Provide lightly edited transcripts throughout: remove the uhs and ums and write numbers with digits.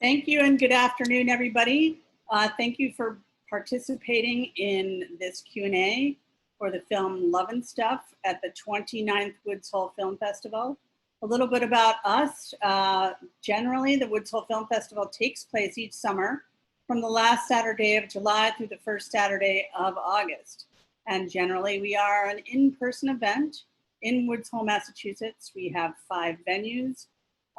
Thank you and good afternoon, everybody. Thank you for participating in this Q&A for the film Love and Stuff at the 29th Woods Hole Film Festival. A little bit about us. Generally, the Woods Hole Film Festival takes place each summer from the last Saturday of July through the first Saturday of August. And generally, we are an in-person event in Woods Hole, Massachusetts. We have 5 venues.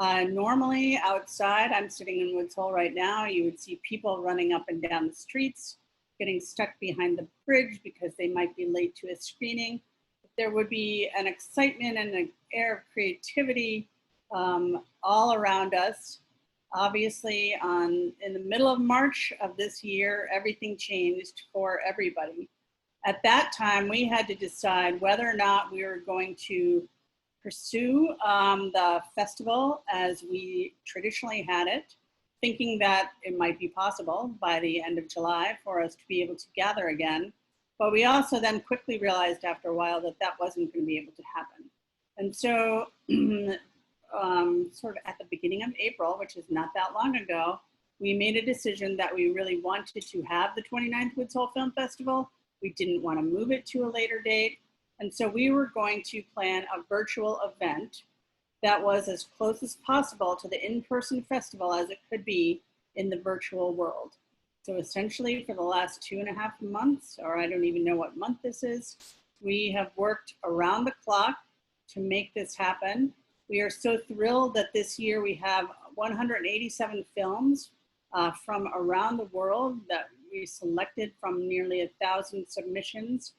Normally outside, I'm sitting in Woods Hole right now, you would see people running up and down the streets, getting stuck behind the bridge because they might be late to a screening. There would be an excitement and an air of creativity all around us. Obviously, in the middle of March of this year, everything changed for everybody. At that time, we had to decide whether or not we were going to pursue the festival as we traditionally had it, thinking that it might be possible by the end of July for us to be able to gather again. But we also then quickly realized after a while that that wasn't going to be able to happen. And so sort of at the beginning of April, which is not that long ago, we made a decision that we really wanted to have the 29th Woods Hole Film Festival. We didn't want to move it to a later date. And so we were going to plan a virtual event that was as close as possible to the in-person festival as it could be in the virtual world. So essentially for the last 2.5 months, or I don't even know what month this is, we have worked around the clock to make this happen. We are so thrilled that this year we have 187 films from around the world that we selected from nearly 1,000 submissions.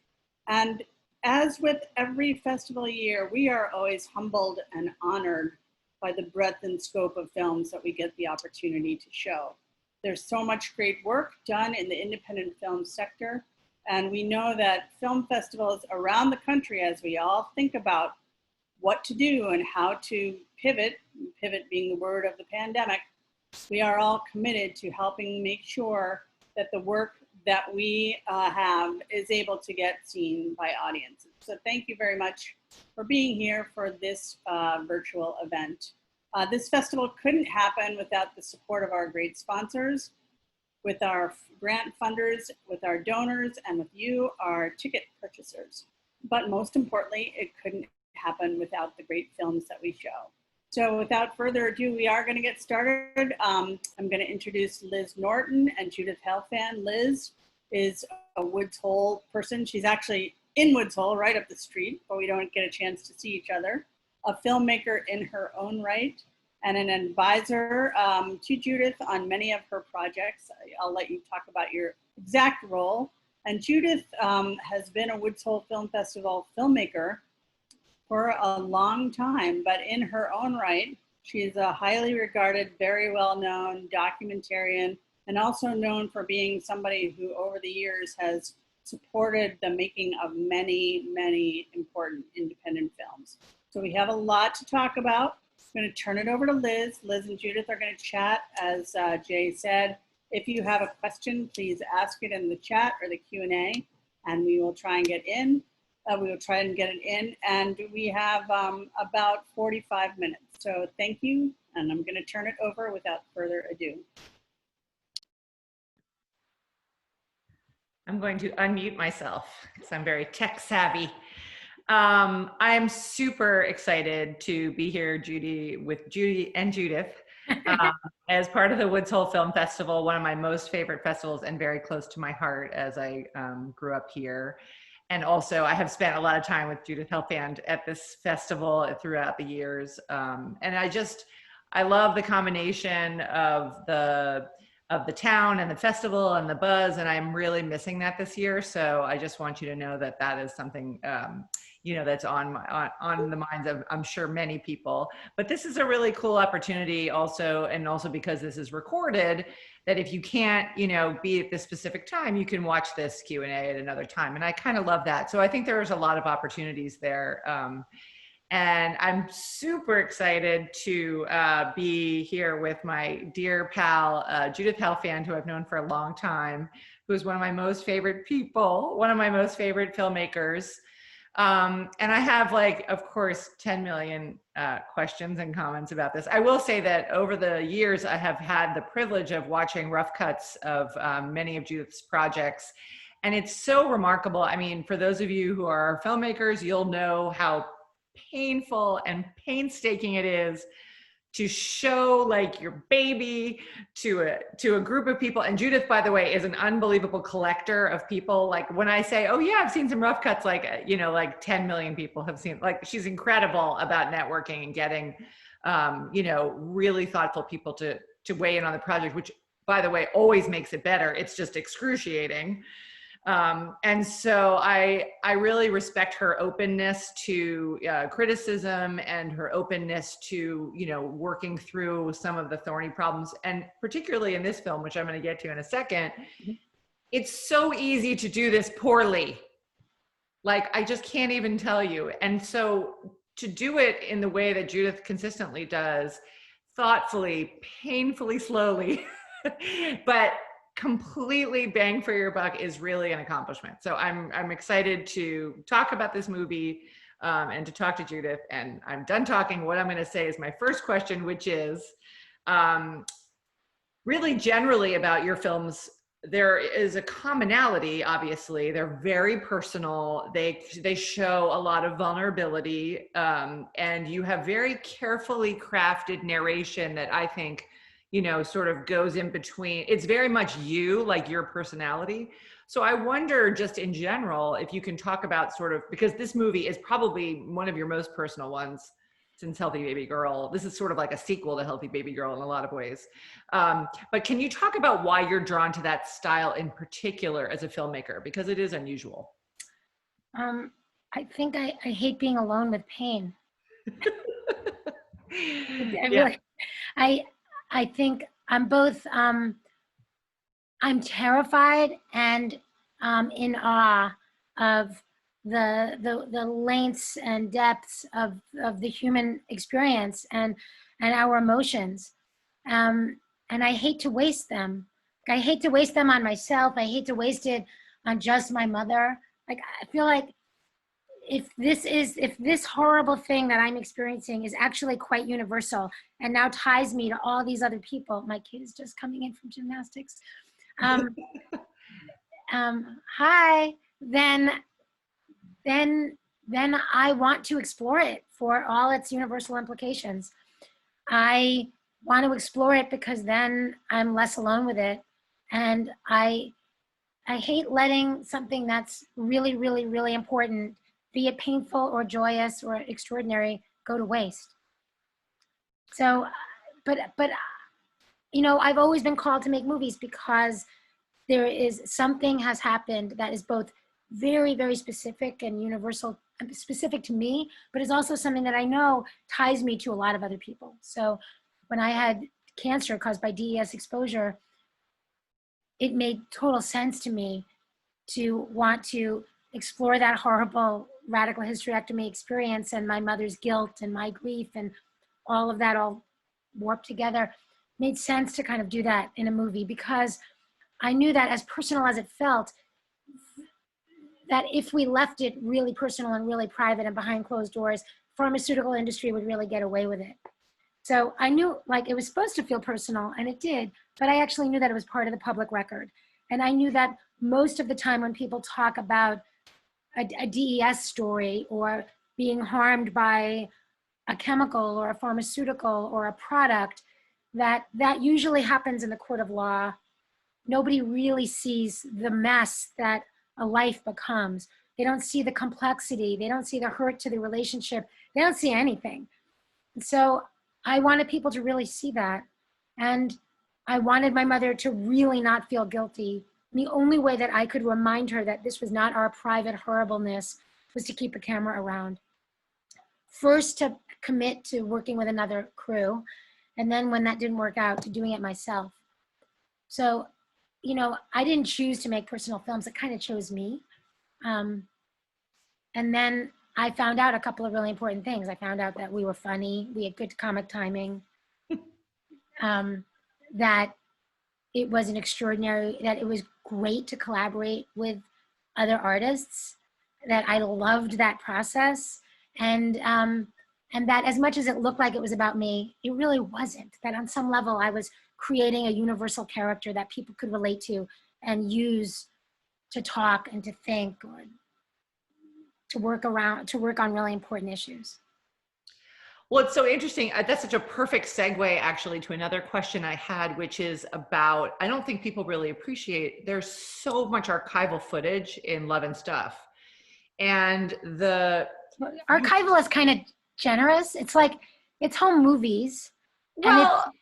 And as with every festival year, we are always humbled and honored by the breadth and scope of films that we get the opportunity to show. There's so much great work done in the independent film sector, and we know that film festivals around the country, as we all think about what to do and how to pivot being the word of the pandemic, we are all committed to helping make sure that the work that we have is able to get seen by audiences. So thank you very much for being here for this virtual event. This festival couldn't happen without the support of our great sponsors, with our grant funders, with our donors, and with you, our ticket purchasers. But most importantly, it couldn't happen without the great films that we show. So without further ado, we are going to get started. I'm going to introduce Liz Norton and Judith Helfand. Liz is a Woods Hole person. She's actually in Woods Hole, right up the street, but we don't get a chance to see each other. A filmmaker in her own right, and an advisor to Judith on many of her projects. I'll let you talk about your exact role. And Judith has been a Woods Hole Film Festival filmmaker for a long time, but in her own right, she's a highly regarded, very well-known documentarian, and also known for being somebody who over the years has supported the making of many, many important independent films. So we have a lot to talk about. I'm going to turn it over to Liz. Liz and Judith are going to chat, as Jay said. If you have a question, please ask it in the chat or the Q&A, and we will try and get in. We will try and get it in, and we have about 45 minutes. So thank you, and I'm going to turn it over without further ado. I'm going to unmute myself because I'm very tech savvy. I'm super excited to be here, Judy, with Judy and Judith as part of the Woods Hole Film Festival, one of my most favorite festivals and very close to my heart as I grew up here. And also, I have spent a lot of time with Judith Helfand at this festival throughout the years. And I love the combination of the town and the festival and the buzz, and I'm really missing that this year. So I just want you to know that that is something, you know, that's on the minds of, I'm sure, many people. But this is a really cool opportunity also, and also because this is recorded, that if you can't, you know, be at this specific time, you can watch this Q&A at another time. And I kind of love that. So I think there's a lot of opportunities there. And I'm super excited to be here with my dear pal, Judith Helfand, who I've known for a long time, who is one of my most favorite people, one of my most favorite filmmakers. And I have, like, of course, 10 million questions and comments about this. I will say that over the years, I have had the privilege of watching rough cuts of many of Judith's projects. And it's so remarkable. I mean, for those of you who are filmmakers, you'll know how painful and painstaking it is to show like your baby to a group of people. And Judith, by the way, is an unbelievable collector of people. Like when I say, oh yeah, I've seen some rough cuts, like, you know, like 10 million people have seen, like, she's incredible about networking and getting, you know, really thoughtful people to weigh in on the project, which, by the way, always makes it better. It's just excruciating. And so I really respect her openness to criticism and her openness to, you know, working through some of the thorny problems. And particularly in this film, which I'm going to get to in a second, it's so easy to do this poorly. Like, I just can't even tell you. And so to do it in the way that Judith consistently does, thoughtfully, painfully, slowly, but completely bang for your buck, is really an accomplishment. So I'm excited to talk about this movie and to talk to Judith. And I'm done talking. What I'm going to say is my first question, which is really generally about your films. There is a commonality, obviously. They're very personal. They show a lot of vulnerability, and you have very carefully crafted narration that I think, you know, sort of goes in between. It's very much you, like your personality. So I wonder, just in general, if you can talk about sort of, because this movie is probably one of your most personal ones since Healthy Baby Girl. This is sort of like a sequel to Healthy Baby Girl in a lot of ways. But can you talk about why you're drawn to that style in particular as a filmmaker? Because it is unusual. I think I hate being alone with pain. Yeah. I think I'm both, I'm terrified and in awe of the lengths and depths of the human experience and our emotions. And I hate to waste them. I hate to waste them on myself. I hate to waste it on just my mother. Like, I feel like if this horrible thing that I'm experiencing is actually quite universal and now ties me to all these other people. My kid is just coming in from gymnastics. Hi, then I want to explore it for all its universal implications. I want to explore it because then I'm less alone with it. And I hate letting something that's really, really, really important, be it painful or joyous or extraordinary, go to waste. So, but you know, I've always been called to make movies because there is something has happened that is both very, very specific and universal, specific to me, but it's also something that I know ties me to a lot of other people. So when I had cancer caused by DES exposure, it made total sense to me to want to explore that horrible radical hysterectomy experience and my mother's guilt and my grief and all of that all warped together. Made sense to kind of do that in a movie because I knew that, as personal as it felt, that if we left it really personal and really private and behind closed doors, pharmaceutical industry would really get away with it. So I knew, like, it was supposed to feel personal, and it did, but I actually knew that it was part of the public record. And I knew that most of the time when people talk about a DES story or being harmed by a chemical or a pharmaceutical or a product, that usually happens in the court of law. Nobody really sees the mess that a life becomes. They don't see the complexity. They don't see the hurt to the relationship. They don't see anything. So I wanted people to really see that. And I wanted my mother to really not feel guilty. And the only way that I could remind her that this was not our private horribleness was to keep a camera around. First, to commit to working with another crew. And then when that didn't work out, to doing it myself. So, you know, I didn't choose to make personal films. It kind of chose me. And then I found out a couple of really important things. I found out that we were funny. We had good comic timing. That it was that it was great to collaborate with other artists. that I loved that process, and that as much as it looked like it was about me, it really wasn't. That on some level I was creating a universal character that people could relate to and use to talk and to think, or to work on really important issues. Well, it's so interesting. That's such a perfect segue actually to another question I had, which is about, I don't think people really appreciate, there's so much archival footage in Love and Stuff. And Archival is kind of generous. It's like, it's home movies. Well,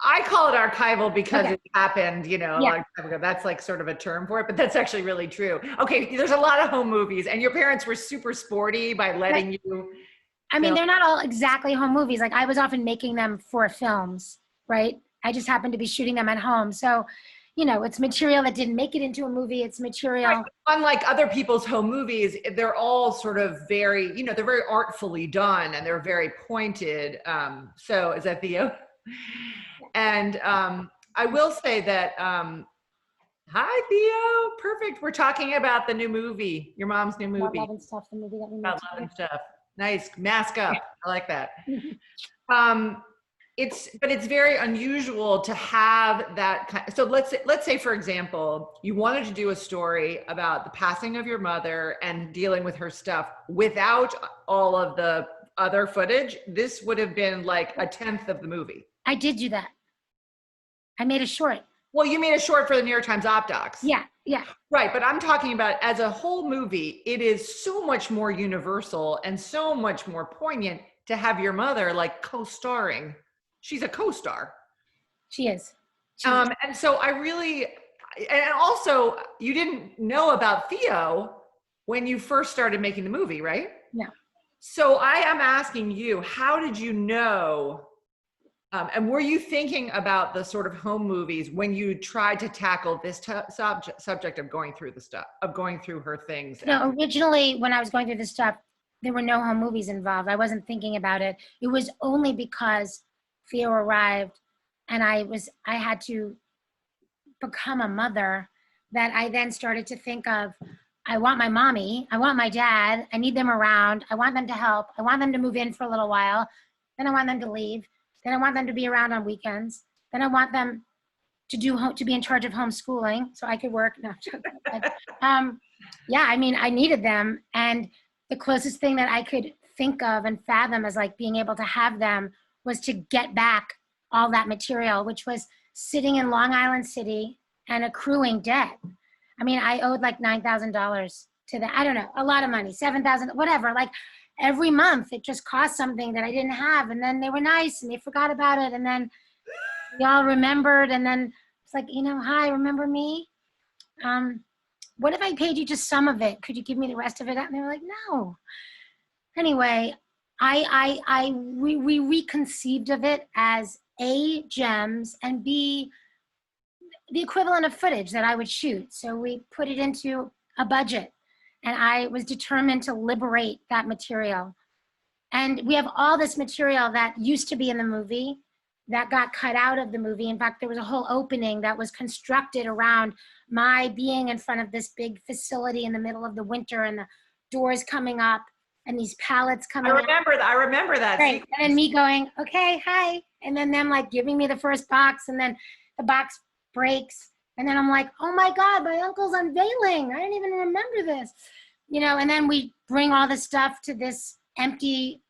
I call it archival because Okay. it happened, a long time ago. That's like sort of a term for it, but that's actually really true. Okay, there's a lot of home movies, and your parents were super sporty by letting you. I mean, they're not all exactly home movies. Like, I was often making them for films, right? I just happened to be shooting them at home. So, it's material that didn't make it into a movie. It's material. Right. Unlike other people's home movies, they're all sort of very, they're very artfully done and they're very pointed. So is that Theo? And I will say that, hi Theo, perfect. We're talking about the new movie, your mom's new movie. Love and Stuff, the movie that we made. About Love and Stuff. Nice, mask up. I like that. It's very unusual to have that. So let's say, for example, you wanted to do a story about the passing of your mother and dealing with her stuff without all of the other footage. This would have been like 1/10 of the movie. I did do that. I made a short. Well, you made a short for the New York Times Op Docs. Yeah. Right, but I'm talking about as a whole movie, it is so much more universal and so much more poignant to have your mother like co-starring. She's a co-star. She is. And so and also you didn't know about Theo when you first started making the movie, right? No. So I am asking you, how did you know? And were you thinking about the sort of home movies when you tried to tackle this subject of going through her things? No, originally when I was going through this stuff, there were no home movies involved. I wasn't thinking about it. It was only because Theo arrived and I had to become a mother that I then started to think of, I want my mommy, I want my dad, I need them around, I want them to help, I want them to move in for a little while, then I want them to leave. Then I want them to be around on weekends. Then I want them to be in charge of homeschooling so I could work. No, yeah, I mean, I needed them. And the closest thing that I could think of and fathom as like being able to have them was to get back all that material, which was sitting in Long Island City and accruing debt. I mean, I owed like $9,000 to them. I don't know, a lot of money, $7,000, whatever. Like, every month it just cost something that I didn't have, and then they were nice and they forgot about it, and then we all remembered, and then it's like, hi, remember me? What if I paid you just some of it? Could you give me the rest of it? And they were like, no. Anyway, we reconceived of it as A, gems, and B, the equivalent of footage that I would shoot. So we put it into a budget. And I was determined to liberate that material. And we have all this material that used to be in the movie that got cut out of the movie. In fact, there was a whole opening that was constructed around my being in front of this big facility in the middle of the winter and the doors coming up and these pallets coming up. I remember that. Right. And then me going, okay, hi. And then them like giving me the first box, and then the box breaks. And then I'm like, oh my God, my uncle's unveiling. I didn't even remember this. And then we bring all the stuff to this empty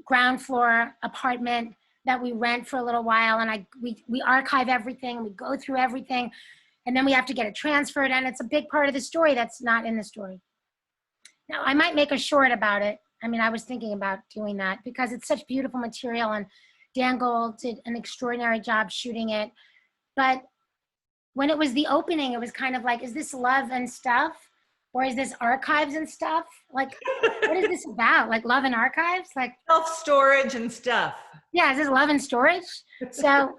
ground floor apartment that we rent for a little while. And we archive everything. We go through everything. And then we have to get it transferred. And it's a big part of the story that's not in the story. Now, I might make a short about it. I mean, I was thinking about doing that because it's such beautiful material. And Dan Gold did an extraordinary job shooting it. But when it was the opening, it was kind of like, is this Love and Stuff? Or is this Archives and Stuff? Like, what is this about? Like Love and Archives? Like self-storage and stuff. Yeah, is this Love and Storage? So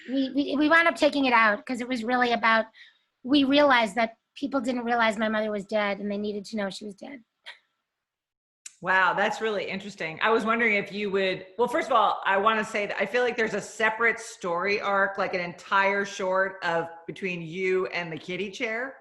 we wound up taking it out because it was really about, we realized that people didn't realize my mother was dead and they needed to know she was dead. Wow, that's really interesting. I was wondering if you would, well, first of all, I want to say that I feel like there's a separate story arc, like an entire short of between you and the kitty chair.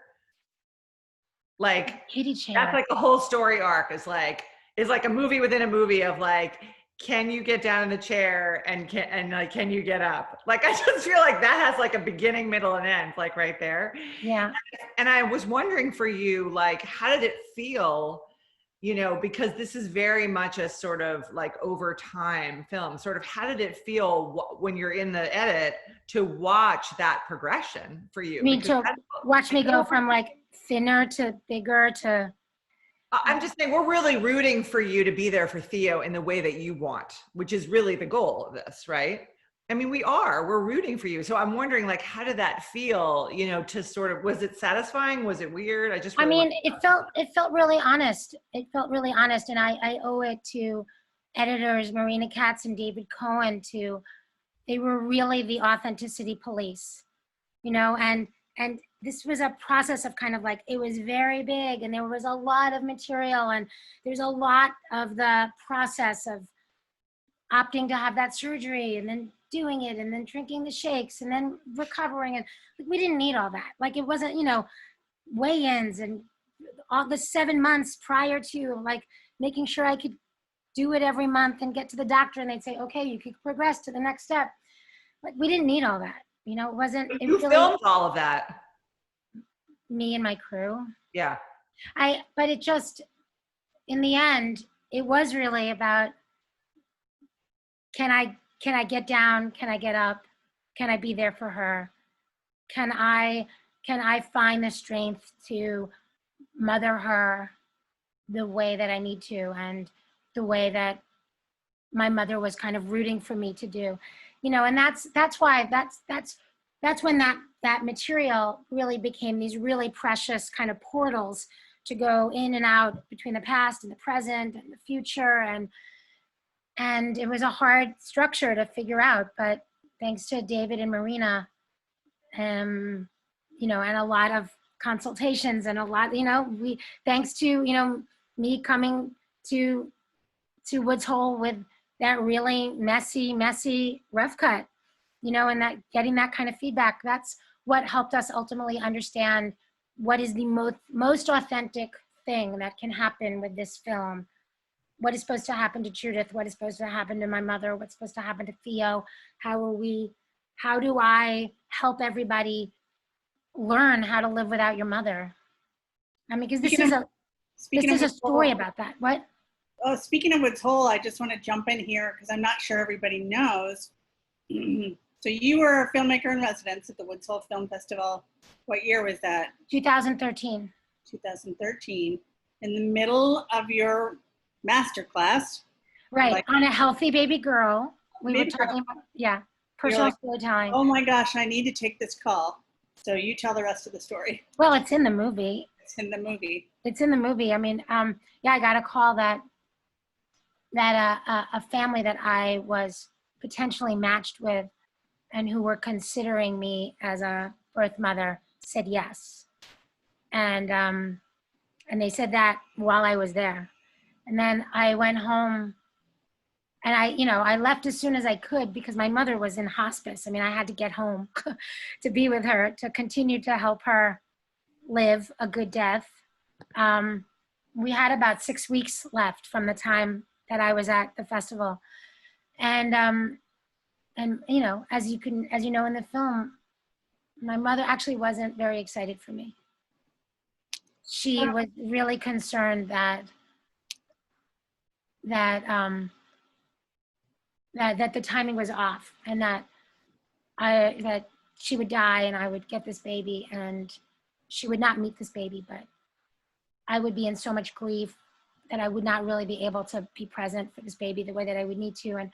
Like, Kitty chair. that's like the whole story arc is like a movie within a movie of like, can you get down in the chair and can you get up? Like, I just feel like that has like a beginning, middle, and end, like right there. Yeah. And I was wondering for you, like, how did it feel, you know, because this is very much a sort of like over time film, sort of how did it feel when you're in the edit to watch that progression for you? I mean, to watch me go from like thinner to bigger to. I'm just saying, we're really rooting for you to be there for Theo in the way that you want, which is really the goal of this, right? I mean, we're rooting for you. So I'm wondering, like, how did that feel, you know, to sort of, was it satisfying? Was it weird? I mean, it felt really honest. It felt really honest. And I owe it to editors, Marina Katz and David Cohen, they were really the authenticity police, you know, and this was a process of kind of like, it was very big and there was a lot of material and there's a lot of the process of opting to have that surgery and then doing it and then drinking the shakes and then recovering. And we didn't need all that. Like, it wasn't, you know, weigh-ins and all the 7 months prior to, like, making sure I could do it every month and get to the doctor and they'd say, okay, you could progress to the next step. Like, we didn't need all that. You know, it wasn't. You filmed all of that. Me and my crew. Yeah. But it just, in the end, it was really about, can I get down? Can I get up? Can I be there for her? Can I find the strength to mother her the way that I need to and the way that my mother was kind of rooting for me to do, you know? And that's when that material really became these really precious kind of portals to go in and out between the past and the present and the future. And it was a hard structure to figure out, but thanks to David and Marina, you know, and a lot of consultations and a lot, you know, thanks to, you know, me coming to Woods Hole with that really messy rough cut, you know, and that getting that kind of feedback, that's what helped us ultimately understand what is the most authentic thing that can happen with this film. What is supposed to happen to Judith? What is supposed to happen to my mother? What's supposed to happen to Theo? How do I help everybody learn how to live without your mother? I mean, because this is a story about that. What? Oh, speaking of Woods Hole, I just want to jump in here because I'm not sure everybody knows. So you were a filmmaker in residence at the Woods Hole Film Festival. What year was that? 2013. 2013. In the middle of your master class. Right, like, on a healthy baby girl. We were talking about, yeah, personal storytelling. Oh my gosh, I need to take this call. So you tell the rest of the story. Well, it's in the movie. It's in the movie. It's in the movie. I mean, yeah, I got a call that a family that I was potentially matched with and who were considering me as a birth mother said yes. And they said that while I was there. And then I went home and I left as soon as I could because my mother was in hospice. I mean, I had to get home to be with her, to continue to help her live a good death. We had about 6 weeks left from the time that I was at the festival. And you know, as you know in the film, my mother actually wasn't very excited for me. She was really concerned that the timing was off and that she would die and I would get this baby and she would not meet this baby, but I would be in so much grief that I would not really be able to be present for this baby the way that I would need to. And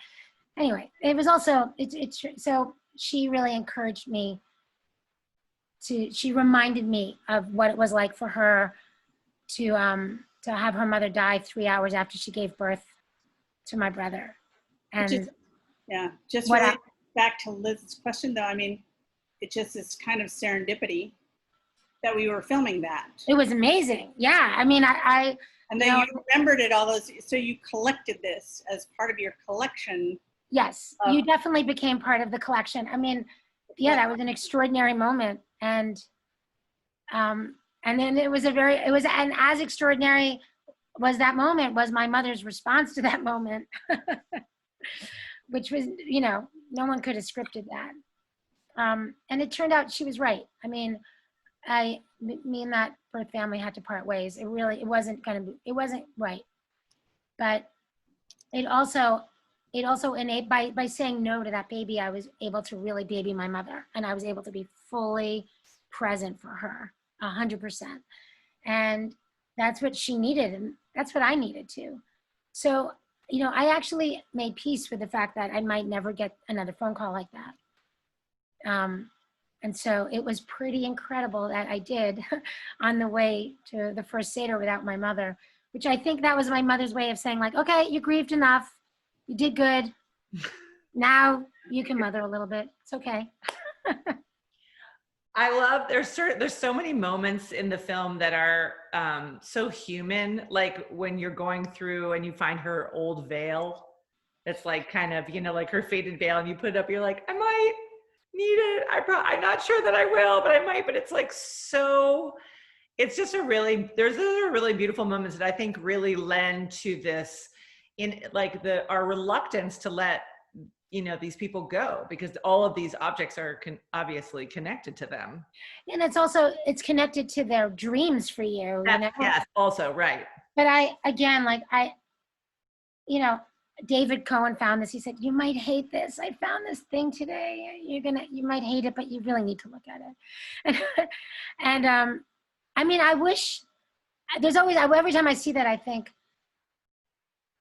anyway, it was also, so she really encouraged me she reminded me of what it was like for her to have her mother die 3 hours after she gave birth to my brother. And just really back to Liz's question though, I mean, it just is kind of serendipity that we were filming that. It was amazing. Yeah, I mean, and then you remembered it all those, so you collected this as part of your collection. Yes, you definitely became part of the collection. I mean, yeah, that was an extraordinary moment. And And then and as extraordinary was that moment was my mother's response to that moment, which was, no one could have scripted that. And it turned out she was right. I mean, me and that birth family had to part ways. It wasn't right. But it also enabled, by saying no to that baby, I was able to really baby my mother, and I was able to be fully present for her 100%. And that's what she needed, and that's what I needed too. So, I actually made peace with the fact that I might never get another phone call like that. And so it was pretty incredible that I did on the way to the first Seder without my mother, which I think that was my mother's way of saying, like, okay, you grieved enough. You did good. Now you can mother a little bit. It's okay. I love, there's so many moments in the film that are so human, like when you're going through and you find her old veil. It's like kind of, like her faded veil, and you put it up, you're like, I might need it. I'm not sure that I will, but I might. But it's like, it's just those are really beautiful moments that I think really lend to this, in like our reluctance to let these people go, because all of these objects are obviously connected to them. And it's connected to their dreams for you. Yes, also, right. But David Cohen found this. He said, you might hate this. I found this thing today. You might hate it, but you really need to look at it. And I wish, every time I see that, I think,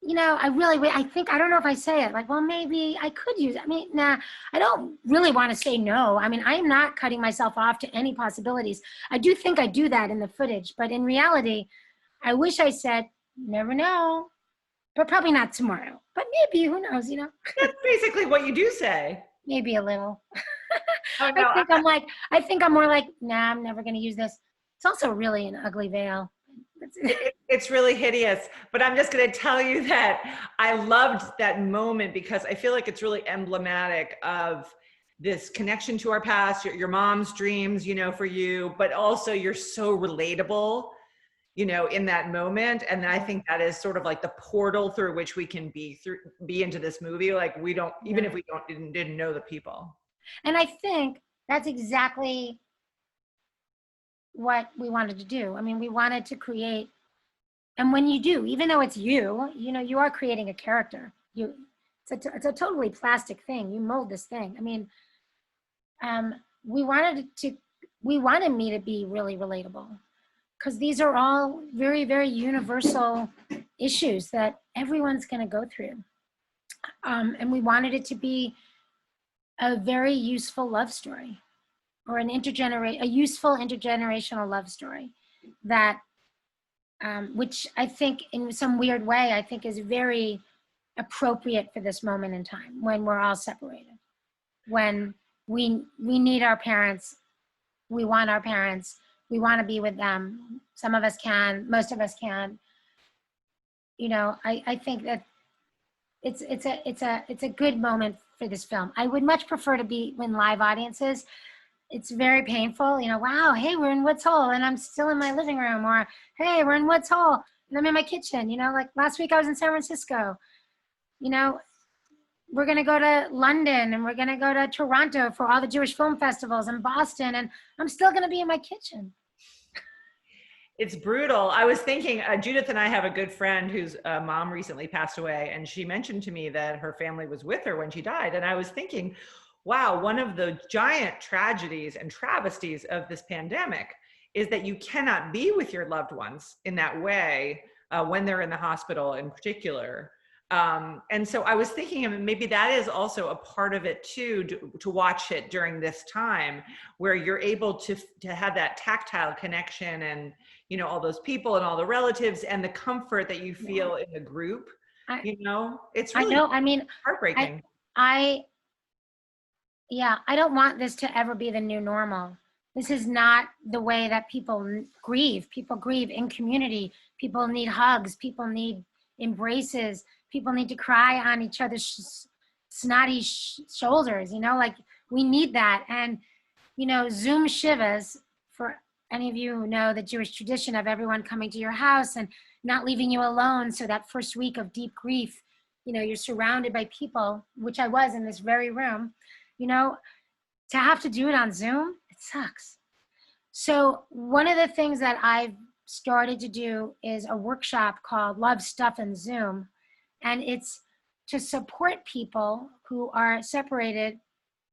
I don't know if I say it, like, well, maybe I could use it. Nah, I don't really want to say no. I am not cutting myself off to any possibilities. I do think I do that in the footage, but in reality, I wish I said, never know. But probably not tomorrow. But maybe, who knows, That's basically what you do say. Maybe a little. Oh, no, I think I'm more like, nah, I'm never going to use this. It's also really an ugly veil. It's really hideous. But I'm just going to tell you that I loved that moment because I feel like it's really emblematic of this connection to our past, your mom's dreams, for you, but also you're so relatable, in that moment. And I think that is sort of like the portal through which we can be into this movie. Like even if we didn't know the people. And I think that's exactly what we wanted to do. We wanted to create, and when you do, even though it's you are creating a character. It's a totally plastic thing. You mold this thing. We wanted me to be really relatable, because these are all very, very universal issues that everyone's going to go through. And we wanted it to be a very useful love story, or a useful intergenerational love story that, which I think in some weird way, I think is very appropriate for this moment in time when we're all separated, when we need our parents, we want our parents, we want to be with them. Some of us can, most of us can. I think that it's a good moment for this film. I would much prefer to be in live audiences. It's very painful, wow, hey, we're in Woods Hole and I'm still in my living room, or hey, we're in Woods Hole and I'm in my kitchen, like last week I was in San Francisco. We're going to go to London and we're going to go to Toronto for all the Jewish film festivals, and Boston, and I'm still going to be in my kitchen. It's brutal. I was thinking, Judith and I have a good friend whose mom recently passed away, and she mentioned to me that her family was with her when she died. And I was thinking, wow, one of the giant tragedies and travesties of this pandemic is that you cannot be with your loved ones in that way when they're in the hospital in particular. And so I was thinking maybe that is also a part of it too, to watch it during this time where you're able to have that tactile connection and, all those people and all the relatives and the comfort that you feel in the group, it's really heartbreaking. I don't want this to ever be the new normal. This is not the way that people grieve. People grieve in community. People need hugs. People need embraces. People need to cry on each other's snotty shoulders, we need that. And, Zoom shivas any of you who know the Jewish tradition of everyone coming to your house and not leaving you alone. So that first week of deep grief, you're surrounded by people, which I was in this very room, to have to do it on Zoom, it sucks. So one of the things that I've started to do is a workshop called Love, Stuff, and Zoom. And it's to support people who are separated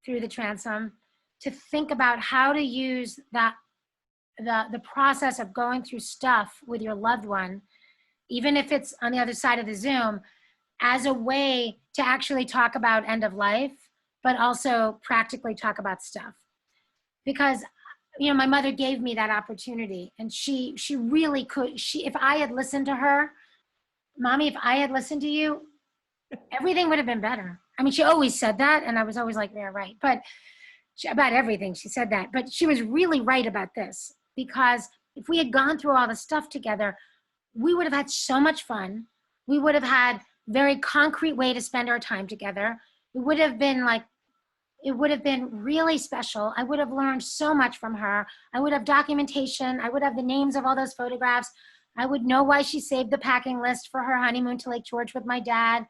through the transom to think about how to use the process of going through stuff with your loved one, even if it's on the other side of the Zoom, as a way to actually talk about end of life, but also practically talk about stuff. Because, my mother gave me that opportunity, and she really could. If I had listened to her, Mommy, if I had listened to you, everything would have been better. I mean, she always said that, and I was always like, yeah, right. But about everything, she said that. But she was really right about this, because if we had gone through all the stuff together, we would have had so much fun. We would have had very concrete way to spend our time together. It would have been really special. I would have learned so much from her. I would have documentation. I would have the names of all those photographs. I would know why she saved the packing list for her honeymoon to Lake George with my dad.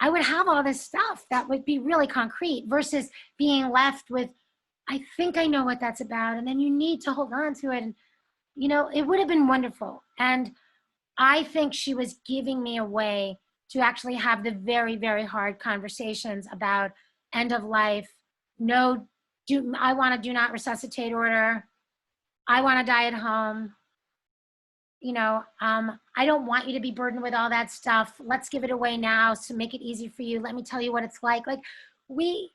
I would have all this stuff that would be really concrete versus being left with, I think I know what that's about. And then you need to hold on to it. And, it would have been wonderful. And I think she was giving me a way to actually have the very, very hard conversations about end of life. I want a do not resuscitate order. I want to die at home. I don't want you to be burdened with all that stuff. Let's give it away now to make it easy for you. Let me tell you what it's like. We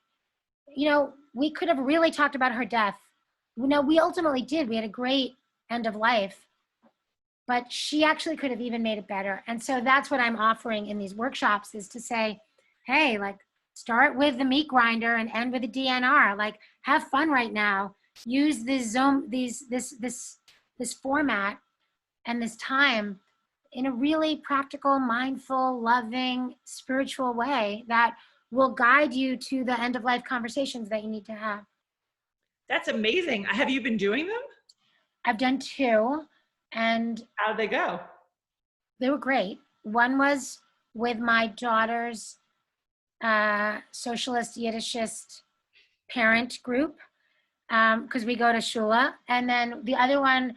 could have really talked about her death. We ultimately did. We had a great end of life, but she actually could have even made it better. And so that's what I'm offering in these workshops, is to say, hey, start with the meat grinder and end with the DNR. Have fun right now. Use this Zoom, this format and this time in a really practical, mindful, loving, spiritual way that will guide you to the end of life conversations that you need to have. That's amazing. Have you been doing them? I've done 2, and how'd they go? They were great. One was with my daughter's socialist Yiddishist parent group, because we go to shula. And then the other one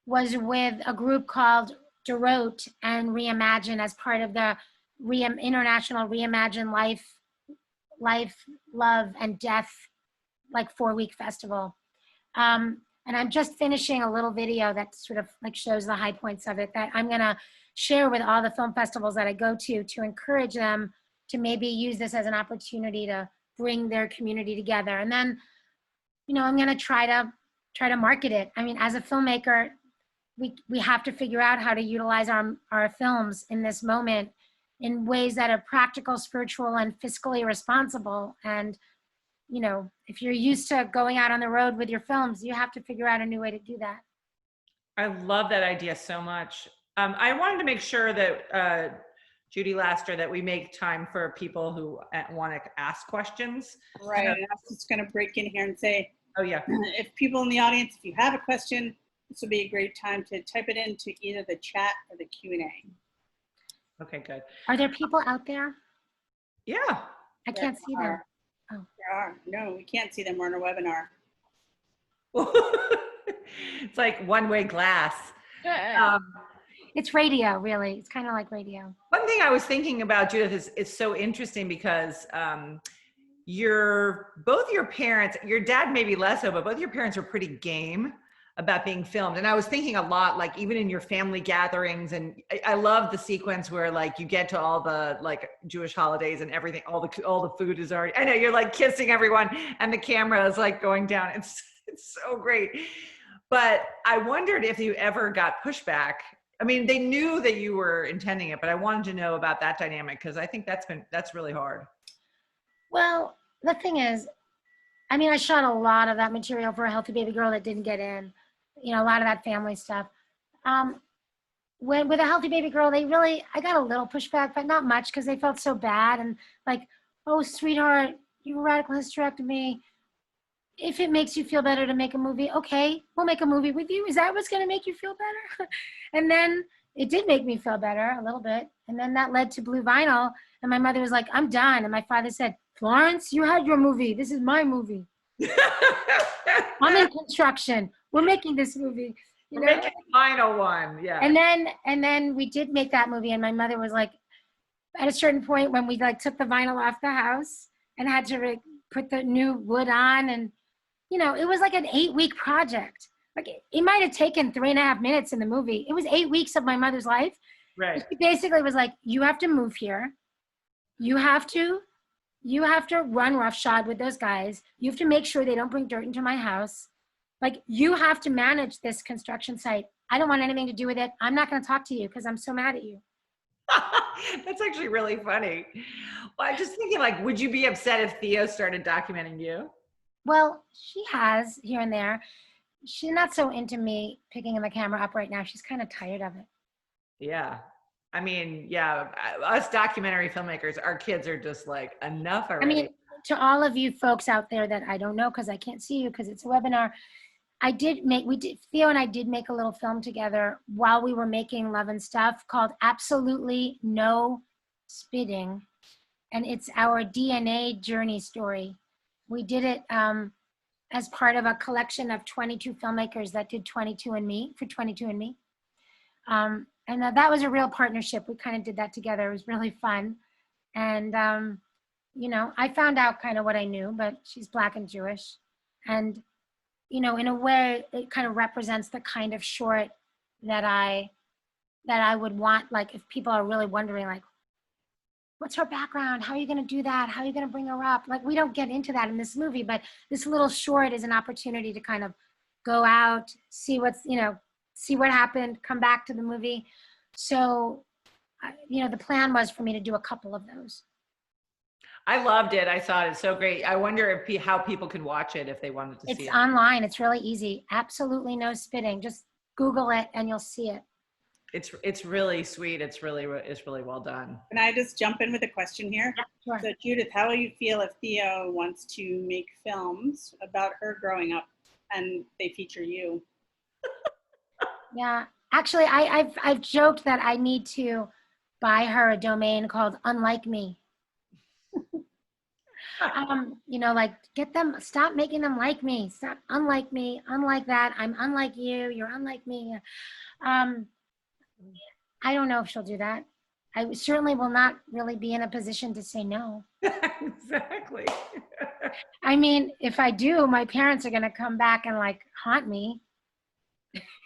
was with a group called Dorot and Reimagine, as part of the International Reimagine Life, Love, and Death 4-week festival. And I'm just finishing a little video that sort of shows the high points of it that I'm gonna share with all the film festivals that I go to encourage them to maybe use this as an opportunity to bring their community together. And then, I'm gonna try to market it. I mean, as a filmmaker, we have to figure out how to utilize our films in this moment in ways that are practical, spiritual, and fiscally responsible. And, if you're used to going out on the road with your films, you have to figure out a new way to do that. I love that idea so much. I wanted to make sure that Judy Laster, that we make time for people who want to ask questions. Right. I was just going to break in here and say, oh yeah, if people in the audience, if you have a question, this would be a great time to type it into either the chat or the Q&A. Okay, good. Are there people out there? Yeah. I can't see them. Oh. There are. No, we can't see them. We're in a webinar. It's like one-way glass. It's radio, really. It's kind of like radio. One thing I was thinking about, Judith, is so interesting because both your parents, your dad maybe less so, but both your parents were pretty game about being filmed. And I was thinking a lot, even in your family gatherings, and I love the sequence where you get to all the Jewish holidays and everything, all the food is already, I know you're kissing everyone and the camera is going down. It's so great. But I wondered if you ever got pushback. I mean, they knew that you were intending it, but I wanted to know about that dynamic, because I think that's really hard. Well, the thing is, I mean, I shot a lot of that material for A Healthy Baby Girl that didn't get in, a lot of that family stuff. With A Healthy Baby Girl, I got a little pushback, but not much, because they felt so bad and oh, sweetheart, you radical hysterectomy. if it makes you feel better to make a movie, okay, we'll make a movie with you. Is that what's going to make you feel better? And then it did make me feel better a little bit. And then that led to Blue Vinyl. And my mother was like, I'm done. And my father said, Florence, you had your movie. This is my movie. I'm in construction. We're making this movie. We're making the final one. Yeah. And then we did make that movie. And my mother was like, at a certain point when we like took the vinyl off the house and had to put the new wood on, and it was like an 8-week project. Like it might have taken 3.5 minutes in the movie. It was 8 weeks of my mother's life. Right. She basically was like, you have to move here. You have to run roughshod with those guys. You have to make sure they don't bring dirt into my house. Like, you have to manage this construction site. I don't want anything to do with it. I'm not going to talk to you because I'm so mad at you. That's actually really funny. Well, I'm just thinking, like, would you be upset if Theo started documenting you? Well, she has here and there. She's not so into me picking the camera up right now. She's kind of tired of it. Yeah. I mean, yeah, us documentary filmmakers, our kids are just like, enough already. I mean, to all of you folks out there that I don't know because I can't see you because it's a webinar, Theo and I did make a little film together while we were making Love and Stuff called Absolutely No Spitting. And it's our DNA journey story. We did it as part of a collection of 22 filmmakers that did 22andMe for 22andMe. And that was a real partnership. We kind of did that together. It was really fun. And, I found out kind of what I knew, but she's Black and Jewish. And, in a way, it kind of represents the kind of short that I would want, like, if people are really wondering, like, what's her background? How are you going to do that? How are you going to bring her up? Like, we don't get into that in this movie, but this little short is an opportunity to kind of go out, see see what happened, come back to the movie. So, the plan was for me to do a couple of those. I loved it. I thought it's so great. I wonder how people can watch it if they wanted to see it. It's online. It's really easy. Absolutely No Spitting. Just Google it and you'll see it. It's really sweet. It's really well done. Can I just jump in with a question here? Yeah, sure. So Judith, how will you feel if Theo wants to make films about her growing up and they feature you? Yeah, actually, I've joked that I need to buy her a domain called Unlike Me. Like, get them, stop making them like me, stop unlike me, unlike that, I'm unlike you, you're unlike me. I don't know if she'll do that. I certainly will not really be in a position to say no. Exactly. I mean, if I do, my parents are going to come back and like haunt me.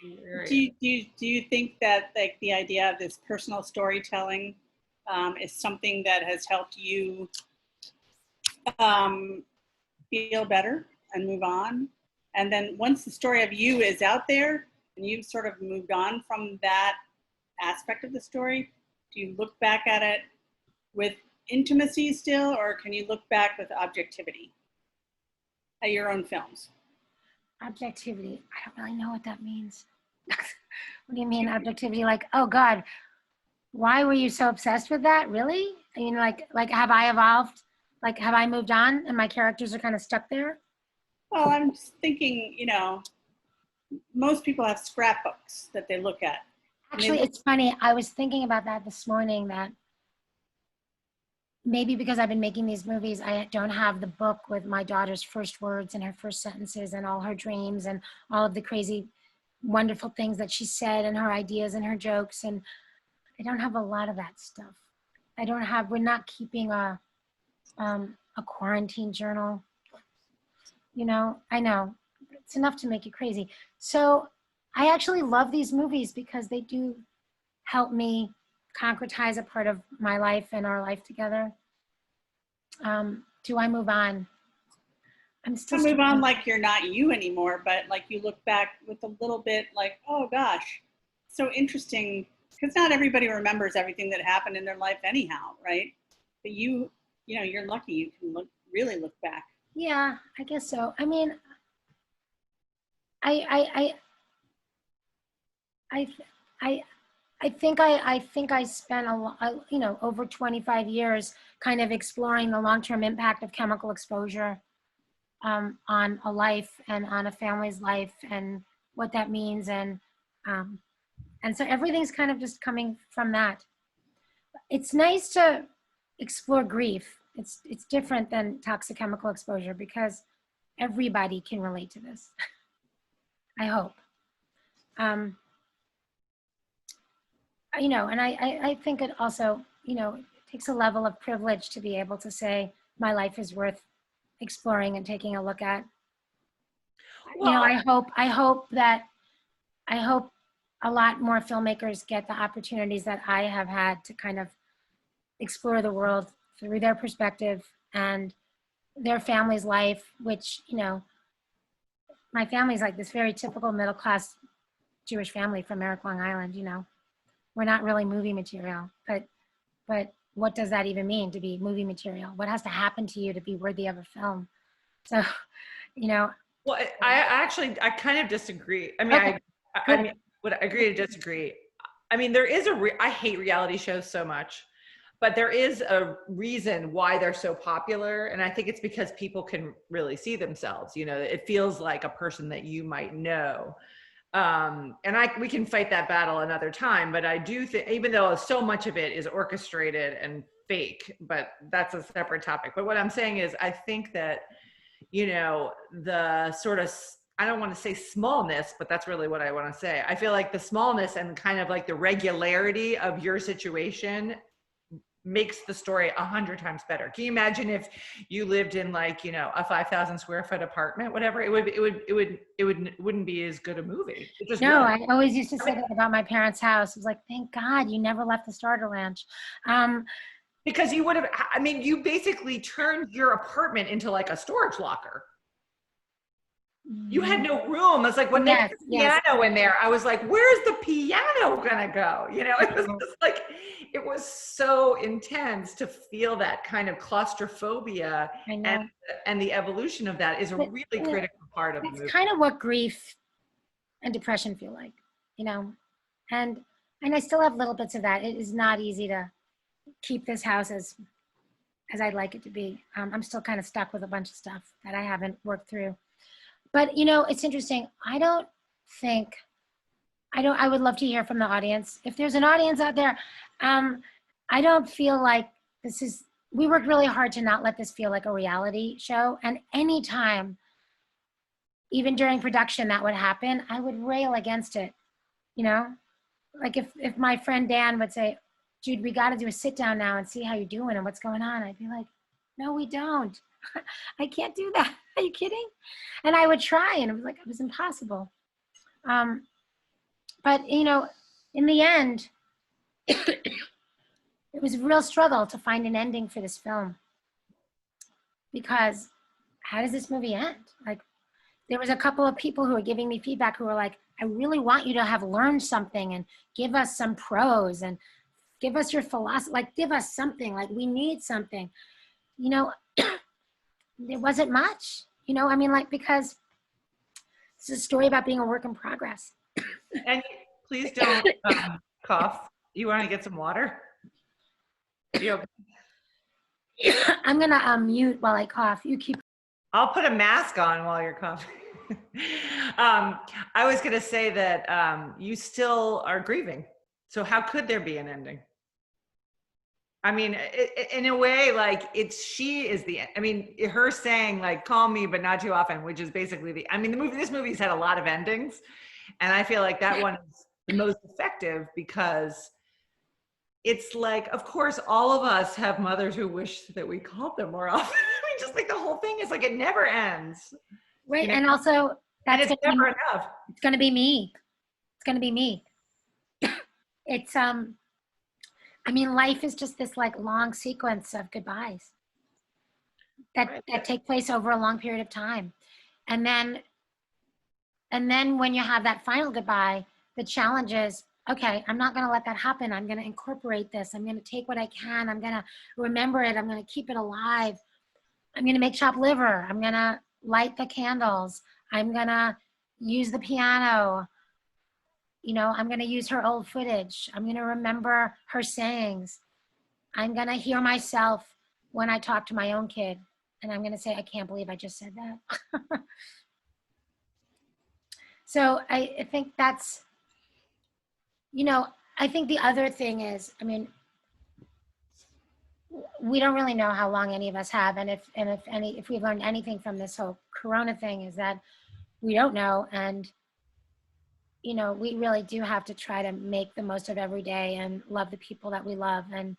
Do you think that, like, the idea of this personal storytelling is something that has helped you feel better and move on? And then once the story of you is out there and you've sort of moved on from that aspect of the story, do you look back at it with intimacy still, or can you look back with objectivity at your own films? Objectivity, I don't really know what that means. What do you mean objectivity? Like, oh God, why were you so obsessed with that? Really? I mean, like have I evolved? Like, have I moved on and my characters are kind of stuck there? Well, I'm just thinking, most people have scrapbooks that they look at. Actually, it's funny. I was thinking about that this morning, that maybe because I've been making these movies, I don't have the book with my daughter's first words and her first sentences and all her dreams and all of the crazy, wonderful things that she said and her ideas and her jokes. And I don't have a lot of that stuff. We're not keeping a quarantine journal. I know it's enough to make you crazy. So I actually love these movies because they do help me concretize a part of my life and our life together. Do I move on? I'm still move on like you're not you anymore, but like you look back with a little bit like, oh gosh, so interesting, because not everybody remembers everything that happened in their life anyhow, right? But you're lucky you can really look back. Yeah, I guess so. I mean, I think I spent over 25 years kind of exploring the long-term impact of chemical exposure on a life and on a family's life and what that means. And so everything's kind of just coming from that. It's nice to explore grief. It's different than toxic chemical exposure because everybody can relate to this. I hope. You know, and I think it also, you know, it takes a level of privilege to be able to say my life is worth exploring and taking a look at. Well, You know, I hope a lot more filmmakers get the opportunities that I have had to kind of explore the world through their perspective and their family's life, which, you know, my family's like this very typical middle-class Jewish family from Merrick, Long Island. You know, we're not really movie material, but what does that even mean to be movie material? What has to happen to you to be worthy of a film? So, you know. Well, I kind of disagree. I mean, Okay. I mean, would agree to disagree. I mean, there is I hate reality shows so much, but there is a reason why they're so popular. And I think it's because people can really see themselves. You know, it feels like a person that you might know. And we can fight that battle another time, but I do think, even though so much of it is orchestrated and fake, but that's a separate topic. But what I'm saying is, I think that, you know, the sort of, I don't want to say smallness, but that's really what I want to say. I feel like the smallness and kind of like the regularity of your situation makes the story 100 times better. Can you imagine if you lived in, like, you know, a 5,000 square foot apartment, whatever, it wouldn't be as good a movie. It just No, wouldn't. I always used to say that about my parents' house. It was like, thank God you never left the starter ranch. Because you would have, I mean, you basically turned your apartment into like a storage locker. You had no room. It's like when they put the piano in there, I was like, where's the piano gonna go? You know, it was just like, it was so intense to feel that kind of claustrophobia, and the evolution of that is a really critical part of the movie. It's kind of what grief and depression feel like, you know, and I still have little bits of that. It is not easy to keep this house as I'd like it to be. I'm still kind of stuck with a bunch of stuff that I haven't worked through. But, you know, it's interesting. I would love to hear from the audience. If there's an audience out there, I don't feel like we worked really hard to not let this feel like a reality show. And anytime, even during production, that would happen, I would rail against it. You know, like if my friend Dan would say, Jude, we got to do a sit down now and see how you're doing and what's going on. I'd be like, no, we don't. I can't do that. Are you kidding? And I would try, and it was impossible. But, you know, in the end, it was a real struggle to find an ending for this film. Because how does this movie end? Like, there was a couple of people who were giving me feedback who were like, I really want you to have learned something and give us some prose and give us your philosophy, like give us something, like we need something. You know, there wasn't much, you know, I mean, like, because it's a story about being a work in progress. And please don't cough. You want to get some water? I'm going to mute while I cough. You keep. I'll put a mask on while you're coughing. I was going to say that you still are grieving. So how could there be an ending? I mean, in a way, like she is I mean, her saying like, call me, but not too often, which is basically I mean, this movie's had a lot of endings. And I feel like that one is the most effective because it's like, of course, all of us have mothers who wish that we called them more often. I mean, just like the whole thing is like, it never ends. Right. You know? And also, it's never enough. It's going to be me. It's going to be me. It's, I mean, life is just this like long sequence of goodbyes that take place over a long period of time. And then when you have that final goodbye, the challenge is, okay, I'm not going to let that happen. I'm going to incorporate this. I'm going to take what I can. I'm going to remember it. I'm going to keep it alive. I'm going to make chopped liver. I'm going to light the candles. I'm going to use the piano. You know, I'm going to use her old footage. I'm going to remember her sayings. I'm going to hear myself when I talk to my own kid. and I'm going to say, I can't believe I just said that. So I think that's, you know, I think the other thing is, I mean, we don't really know how long any of us have, and if we've learned anything from this whole Corona thing is that we don't know, and you know, we really do have to try to make the most of every day and love the people that we love, and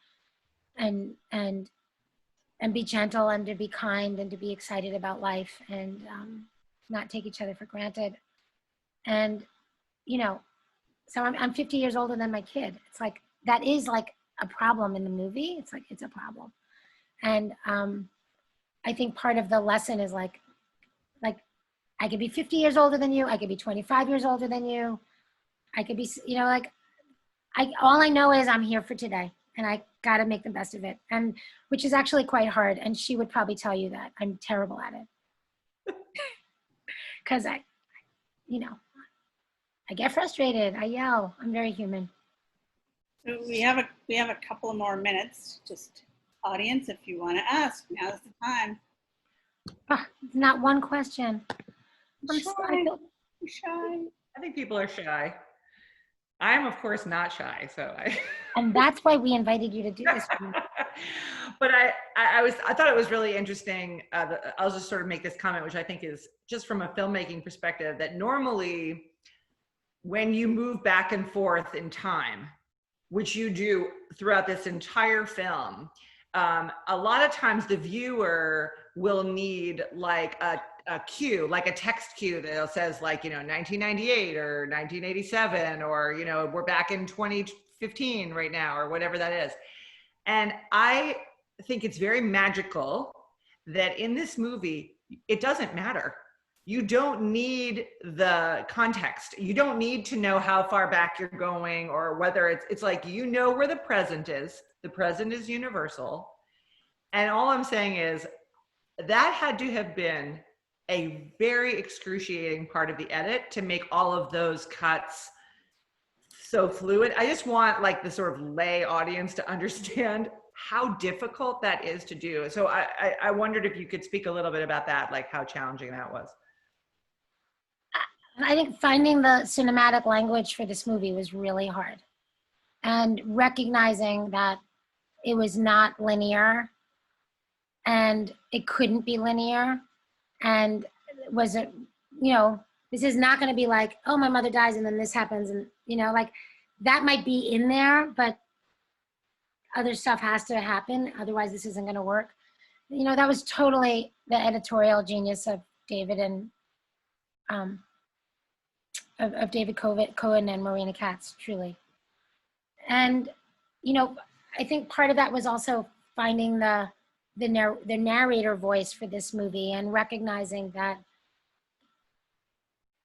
be gentle, and to be kind, and to be excited about life, and not take each other for granted. And you know, so I'm 50 years older than my kid. It's like, that is like a problem in the movie. It's like, it's a problem. And I think part of the lesson is like I could be 50 years older than you. I could be 25 years older than you. I could be, you know, like all I know is I'm here for today, and I got to make the best of it. And which is actually quite hard. And she would probably tell you that I'm terrible at it. Cause you know, I get frustrated. I yell. I'm very human. So we have a couple of more minutes. Just audience, if you want to ask, now's the time. Oh, not one question. I'm Shy. I think people are shy. I'm of course not shy, so I. And that's why we invited you to do this. But I thought it was really interesting. I'll just sort of make this comment, which I think is just from a filmmaking perspective, that normally when you move back and forth in time, which you do throughout this entire film, a lot of times the viewer will need like a cue, like a text cue that says like, you know, 1998 or 1987, or, you know, we're back in 2015 right now, or whatever that is. And I think it's very magical that in this movie, it doesn't matter. You don't need the context. You don't need to know how far back you're going, or whether it's like, you know where the present is. The present is universal. And all I'm saying is that had to have been a very excruciating part of the edit to make all of those cuts so fluid. I just want like the sort of lay audience to understand how difficult that is to do. So I wondered if you could speak a little bit about that, like how challenging that was. I think finding the cinematic language for this movie was really hard, and recognizing that it was not linear, and it couldn't be linear, and was it, you know, this is not going to be like, oh, my mother dies and then this happens, and you know, like that might be in there, but other stuff has to happen, otherwise this isn't going to work. You know, that was totally the editorial genius of David and of David Cohen and Marina Katz, truly. And you know, I think part of that was also finding the narrator voice for this movie, and recognizing that,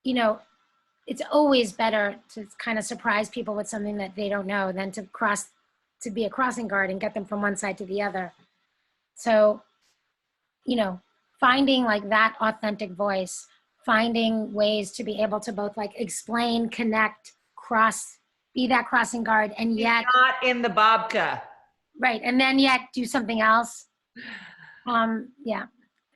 you know, it's always better to kind of surprise people with something that they don't know than to be a crossing guard and get them from one side to the other. So, you know, finding like that authentic voice, finding ways to be able to both like explain, connect, be that crossing guard, and yet not in the babka. Right, and then yet do something else. Yeah,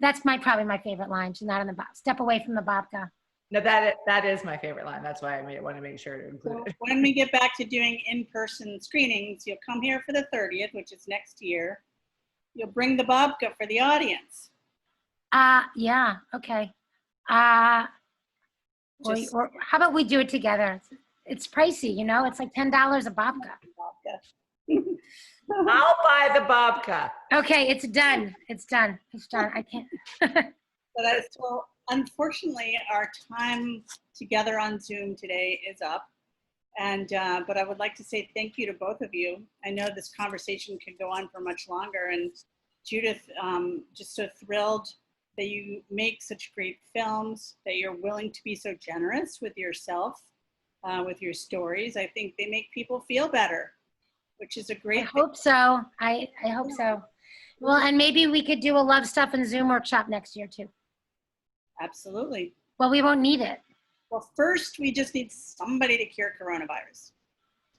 that's probably my favorite line. She's not in the babka. Step away from the babka. No, that is my favorite line. That's why I want to make sure to include it. When we get back to doing in-person screenings, you'll come here for the 30th, which is next year. You'll bring the babka for the audience. Yeah, okay. Or how about we do it together? It's pricey, you know? It's like $10 a babka. I'll buy the babka. Okay, it's done. It's done. It's done. I can't. So unfortunately, our time together on Zoom today is up. And but I would like to say thank you to both of you. I know this conversation could go on for much longer. And Judith, just so thrilled that you make such great films, that you're willing to be so generous with yourself, with your stories. I think they make people feel better, which is a great thing. I hope so. I hope so. Well, and maybe we could do a Love Stuff and Zoom workshop next year too. Absolutely. Well, we won't need it. Well, first, we just need somebody to cure coronavirus.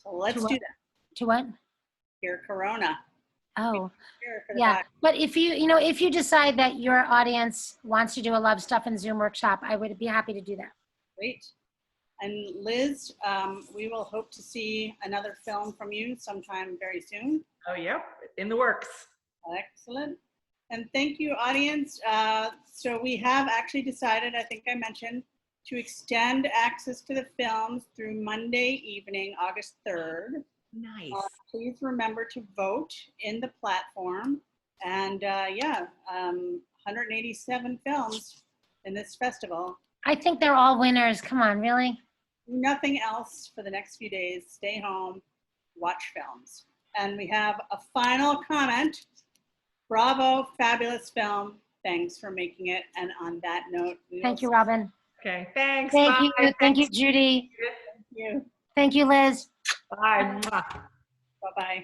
So let's do that. To what? Cure corona. Oh, Here for the yeah. back. But if if you decide that your audience wants to do a Love Stuff and Zoom workshop, I would be happy to do that. Great. And Liz, we will hope to see another film from you sometime very soon. Oh, yep, in the works. Excellent. And thank you, audience. So we have actually decided, I think I mentioned, to extend access to the films through Monday evening, August 3rd. Nice. Please remember to vote in the platform. And 187 films in this festival. I think they're all winners. Come on, really? Nothing else for the next few days. Stay home, watch films. And we have a final comment. Bravo, fabulous film. Thanks for making it. And on that note, Thank you, Robin. Okay, thanks. Thank Bye. you. Thank you, Judy. Thank you. Thank you, Liz. Bye. Bye-bye.